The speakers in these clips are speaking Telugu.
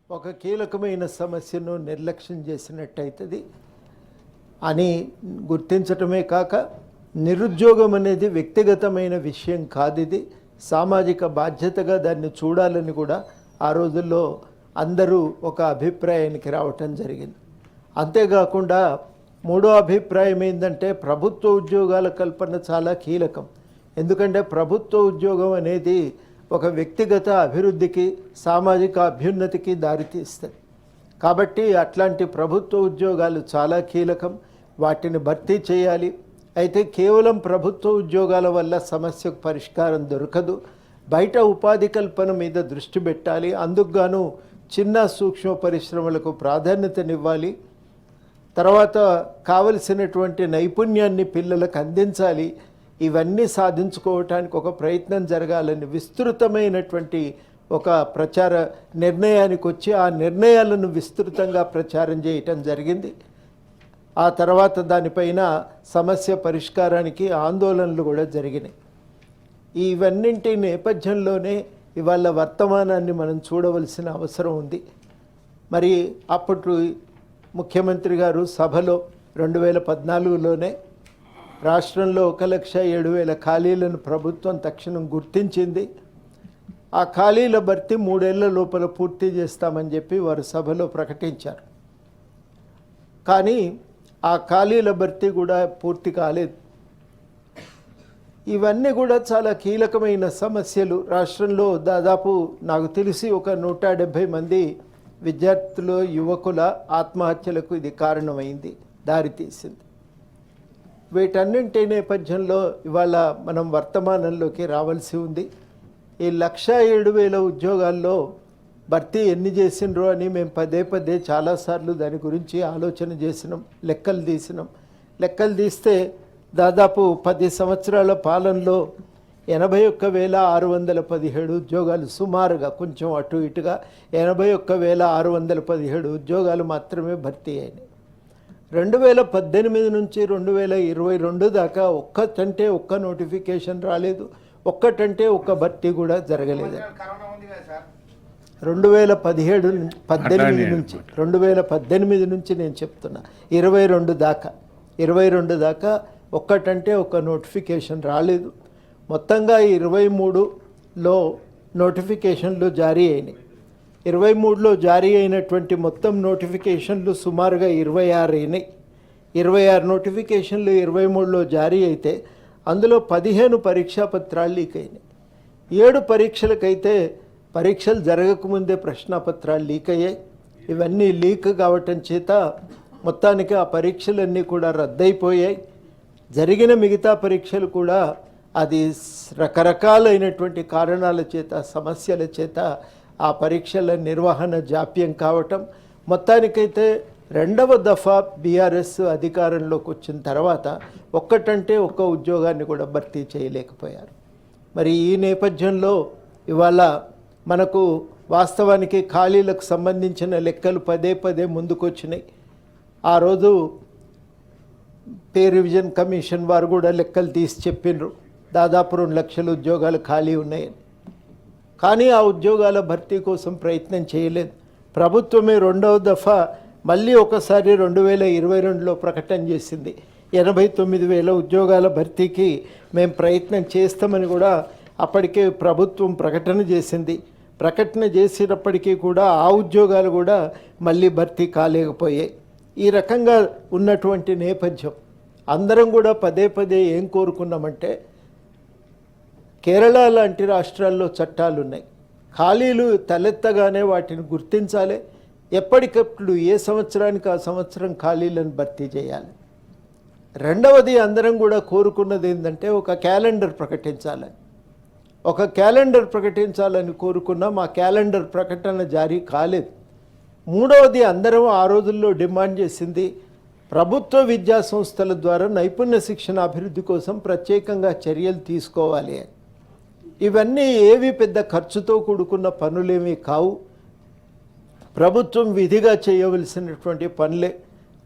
ఒక కీలకమైన సమస్యను నిర్లక్ష్యం చేసినట్టయితది అని గుర్తించటమే కాక నిరుద్యోగం అనేది వ్యక్తిగతమైన విషయం కాదు, ఇది సామాజిక బాధ్యతగా దాన్ని చూడాలని కూడా ఆ రోజుల్లో అందరూ ఒక అభిప్రాయానికి రావటం జరిగింది. అంతేకాకుండా మూడో అభిప్రాయం ఏంటంటే ప్రభుత్వ ఉద్యోగాల కల్పన చాలా కీలకం. ఎందుకంటే ప్రభుత్వ ఉద్యోగం అనేది ఒక వ్యక్తిగత అభివృద్ధికి సామాజిక అభ్యున్నతికి దారితీస్తుంది. కాబట్టి అట్లాంటి ప్రభుత్వ ఉద్యోగాలు చాలా కీలకం, వాటిని భర్తీ చేయాలి. అయితే కేవలం ప్రభుత్వ ఉద్యోగాల వల్ల సమస్యకు పరిష్కారం దొరకదు, బయట ఉపాధి కల్పన మీద దృష్టి పెట్టాలి. అందుకుగాను చిన్న సూక్ష్మ పరిశ్రమలకు ప్రాధాన్యతనివ్వాలి. తర్వాత కావలసినటువంటి నైపుణ్యాన్ని పిల్లలకు అందించాలి. ఇవన్నీ సాధించుకోవటానికి ఒక ప్రయత్నం జరగాలని విస్తృతమైనటువంటి ఒక ప్రచార నిర్ణయానికి వచ్చి ఆ నిర్ణయాలను విస్తృతంగా ప్రచారం చేయటం జరిగింది. ఆ తర్వాత దానిపైన సమస్య పరిష్కారానికి ఆందోళనలు కూడా జరిగినాయి. ఇవన్నింటి నేపథ్యంలోనే ఇవాళ వర్తమానాన్ని మనం చూడవలసిన అవసరం ఉంది. మరి అప్పటి ముఖ్యమంత్రి గారు సభలో 2014లోనే రాష్ట్రంలో 1,07,000 ఖాళీలను ప్రభుత్వం తక్షణం గుర్తించింది. ఆ ఖాళీల భర్తీ 3 ఏళ్ల లోపల పూర్తి చేస్తామని చెప్పి వారు సభలో ప్రకటించారు. కానీ ఆ ఖాళీల భర్తీ కూడా పూర్తి కాలేదు. ఇవన్నీ కూడా చాలా కీలకమైన సమస్యలు. రాష్ట్రంలో దాదాపు నాకు తెలిసి ఒక 170 మంది విద్యార్థులు యువకుల ఆత్మహత్యలకు ఇది కారణమైంది, దారితీసింది. వీటన్నింటి నేపథ్యంలో ఇవాళ మనం వర్తమానంలోకి రావాల్సి ఉంది. ఈ 1,07,000 ఉద్యోగాల్లో భర్తీ ఎన్ని చేసినరో అని మేము పదే చాలాసార్లు దాని గురించి ఆలోచన చేసినాం, లెక్కలు తీసినాం. లెక్కలు తీస్తే దాదాపు 10 సంవత్సరాల పాలనలో 81,617 ఉద్యోగాలు, సుమారుగా కొంచెం అటు ఇటుగా 81,617 ఉద్యోగాలు మాత్రమే భర్తీ అయినాయి. 2018 నుంచి 2022 దాకా ఒక్కటంటే ఒక్క నోటిఫికేషన్ రాలేదు, ఒక్కటంటే ఒక్క భర్తీ కూడా జరగలేదు. 2018 నుంచి నేను చెప్తున్నా 22 దాకా ఒక్కటంటే ఒక్క నోటిఫికేషన్ రాలేదు. మొత్తంగా 23లో నోటిఫికేషన్లు జారీ అయినాయి. 23లో జారీ అయినటువంటి మొత్తం నోటిఫికేషన్లు సుమారుగా 26 అయినాయి. 26 నోటిఫికేషన్లు 23లో జారీ అయితే అందులో 15 పరీక్షా పత్రాలు లీక్ అయినాయి. 7 పరీక్షలకైతే పరీక్షలు జరగకముందే ప్రశ్నాపత్రాలు లీక్ అయ్యాయి. ఇవన్నీ లీక్ కావటం చేత మొత్తానికి ఆ పరీక్షలన్నీ కూడా రద్దయిపోయాయి. జరిగిన మిగతా పరీక్షలు కూడా అది రకరకాలైనటువంటి కారణాల చేత, సమస్యల చేత ఆ పరీక్షల నిర్వహణ జాప్యం కావటం. మొత్తానికైతే 2వ దఫా బీఆర్ఎస్ అధికారంలోకి వచ్చిన తర్వాత ఒక్కటంటే ఒక్క ఉద్యోగాన్ని కూడా భర్తీ చేయలేకపోయారు. మరి ఈ నేపథ్యంలో ఇవాళ మనకు వాస్తవానికి ఖాళీలకు సంబంధించిన లెక్కలు పదే ముందుకొచ్చినాయి. ఆ రోజు పే రివిజన్ కమిషన్ వారు కూడా లెక్కలు తీసి చెప్పిండ్రు, దాదాపు 2 లక్షల ఉద్యోగాలు ఖాళీ ఉన్నాయని. కానీ ఆ ఉద్యోగాల భర్తీ కోసం ప్రయత్నం చేయలేదు. ప్రభుత్వమే 2వ దఫా మళ్ళీ ఒకసారి 2022లో ప్రకటన చేసింది. 89,000 ఉద్యోగాల భర్తీకి మేము ప్రయత్నం చేస్తామని కూడా అప్పటికే ప్రభుత్వం ప్రకటన చేసింది. ప్రకటన చేసినప్పటికీ కూడా ఆ ఉద్యోగాలు కూడా మళ్ళీ భర్తీ కాలేకపోయాయి. ఈ రకంగా ఉన్నటువంటి నేపథ్యం అందరం కూడా పదే ఏం కోరుకున్నామంటే, కేరళ లాంటి రాష్ట్రాల్లో చట్టాలు ఉన్నాయి, ఖాళీలు తలెత్తగానే వాటిని గుర్తించాలి, ఎప్పటికప్పుడు ఏ సంవత్సరానికి ఆ సంవత్సరం ఖాళీలను భర్తీ చేయాలి. రెండవది అందరం కూడా కోరుకున్నది ఏంటంటే ఒక క్యాలెండర్ ప్రకటించాలని. ఒక క్యాలెండర్ ప్రకటించాలని కోరుకున్నాం, ఆ క్యాలెండర్ ప్రకటన జారీ కాలేదు. మూడవది అందరం ఆ రోజుల్లో డిమాండ్ చేసింది ప్రభుత్వ విద్యా సంస్థల ద్వారా నైపుణ్య శిక్షణ అభివృద్ధి కోసం ప్రత్యేకంగా చర్యలు తీసుకోవాలి అని. ఇవన్నీ ఏవి పెద్ద ఖర్చుతో కూడుకున్న పనులేమీ కావు, ప్రభుత్వం విధిగా చేయవలసినటువంటి పనులే.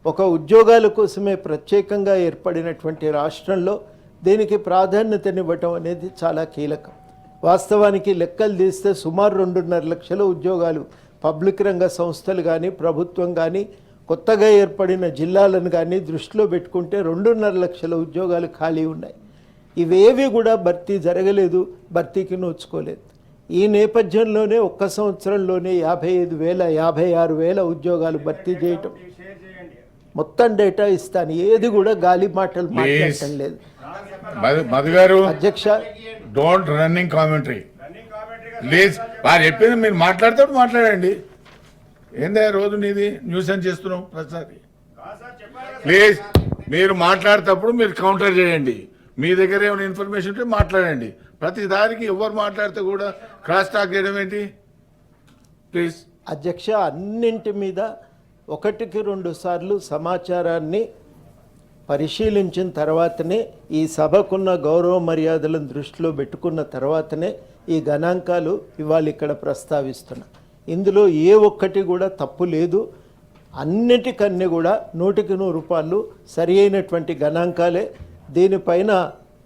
ఒక ఉద్యోగాల కోసమే ప్రత్యేకంగా ఏర్పడినటువంటి రాష్ట్రంలో దీనికి ప్రాధాన్యతనివ్వటం అనేది చాలా కీలకం. వాస్తవానికి లెక్కలు తీస్తే సుమారు 2.5 లక్షల ఉద్యోగాలు పబ్లిక్ రంగ సంస్థలు కానీ ప్రభుత్వం కానీ కొత్తగా ఏర్పడిన జిల్లాలను కానీ దృష్టిలో పెట్టుకుంటే 2.5 లక్షల ఉద్యోగాలు ఖాళీ ఉన్నాయి. ఇవేవి కూడా భర్తీ జరగలేదు, భర్తీకి నోచుకోలేదు. ఈ నేపథ్యంలోనే ఒక్క సంవత్సరంలోనే 55,000 56,000 ఉద్యోగాలు భర్తీ చేయటం. మొత్తం డేటా ఇస్తాను, ఏది కూడా గాలి మాటలు మాట్లాడటం లేదు. మధు గారు అధ్యక్ష, డోంట్ రన్నింగ్ కామెంటరీ ప్లీజ్. వారు చెప్పింది మీరు మాట్లాడండి. ఏందా రోజు నీది న్యూస్ అని చేస్తున్నావు ప్రతిసారి. ప్లీజ్ మీరు మాట్లాడేటప్పుడు మీరు కౌంటర్ చేయండి. మీ దగ్గర ఏమైనా ఇన్ఫర్మేషన్ ఉంటే మాట్లాడండి. ప్రతి దానికి ఎవరు మాట్లాడితే కూడా క్రాస్ టాక్ చేయడం ఏంటి ప్లీజ్. అధ్యక్ష, అన్నింటి మీద 1-2 సార్లు సమాచారాన్ని పరిశీలించిన తర్వాతనే, ఈ సభకున్న గౌరవ మర్యాదలను దృష్టిలో పెట్టుకున్న తర్వాతనే ఈ గణాంకాలు ఇవాళ ఇక్కడ ప్రస్తావిస్తున్నా. ఇందులో ఏ ఒక్కటి కూడా తప్పు లేదు. అన్నిటికన్నీ కూడా 100కి 100 సరి అయినటువంటి గణాంకాలే. దీనిపైన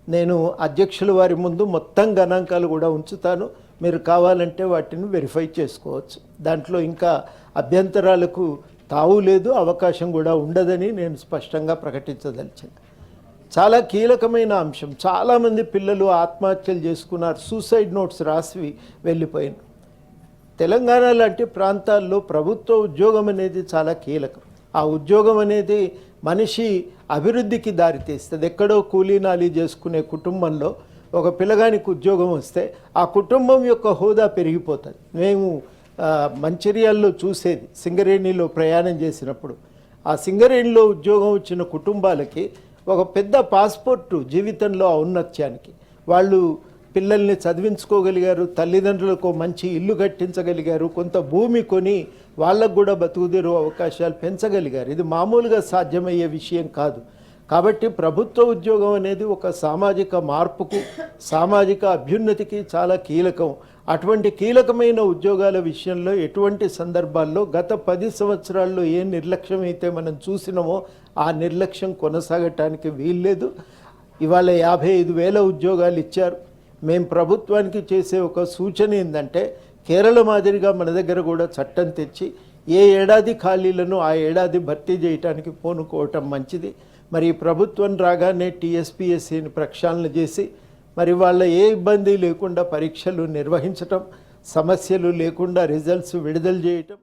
నేను అధ్యక్షుల వారి ముందు మొత్తం గణాంకాలు కూడా ఉంచుతాను. మీరు కావాలంటే వాటిని వెరిఫై చేసుకోవచ్చు. దాంట్లో ఇంకా అభ్యంతరాలకు తావు లేదు, అవకాశం కూడా ఉండదని నేను స్పష్టంగా ప్రకటించదలిచాను. చాలా కీలకమైన అంశం. చాలామంది పిల్లలు ఆత్మహత్యలు చేసుకున్నారు, సూసైడ్ నోట్స్ రాసి వెళ్ళిపోయినారు. తెలంగాణ లాంటి ప్రాంతాల్లో ప్రభుత్వ ఉద్యోగం అనేది చాలా కీలకం. ఆ ఉద్యోగం అనేది మనిషి అభివృద్ధికి దారితీస్తుంది. ఎక్కడో కూలీనాలి చేసుకునే కుటుంబంలో ఒక పిల్లగానికి ఉద్యోగం వస్తే ఆ కుటుంబం యొక్క హోదా పెరిగిపోతుంది. మేము మంచిర్యాలలో చూసేది, సింగరేణిలో ప్రయాణం చేసినప్పుడు, ఆ సింగరేణిలో ఉద్యోగం వచ్చిన కుటుంబాలకి ఒక పెద్ద పాస్పోర్టు జీవితంలో ఔన్నత్యానికి. వాళ్ళు పిల్లల్ని చదివించుకోగలిగారు, తల్లిదండ్రులకు మంచి ఇల్లు కట్టించగలిగారు, కొంత భూమి కొని వాళ్ళకు కూడా బతుకుదెరు అవకాశాలు పెంచగలిగారు. ఇది మామూలుగా సాధ్యమయ్యే విషయం కాదు. కాబట్టి ప్రభుత్వ ఉద్యోగం అనేది ఒక సామాజిక మార్పుకు, సామాజిక అభ్యున్నతికి చాలా కీలకం. అటువంటి కీలకమైన ఉద్యోగాల విషయంలో ఎటువంటి సందర్భాల్లో గత 10 సంవత్సరాల్లో ఏ నిర్లక్ష్యం అయితే మనం చూసినామో ఆ నిర్లక్ష్యం కొనసాగటానికి వీల్లేదు. ఇవాళ 55,000 ఉద్యోగాలు ఇచ్చారు. మేము ప్రభుత్వానికి చేసే ఒక సూచన ఏంటంటే, కేరళ మాదిరిగా మన దగ్గర కూడా చట్టం తెచ్చి ఏ ఏడాది ఖాళీలను ఆ ఏడాది భర్తీ చేయడానికి పూనుకోవటం మంచిది. మరి ప్రభుత్వం రాగానే టీఎస్పీఎస్సీని ప్రక్షాళన చేసి మరి వాళ్ళ ఏ ఇబ్బంది లేకుండా పరీక్షలు నిర్వహించటం, సమస్యలు లేకుండా రిజల్ట్స్ విడుదల చేయటం.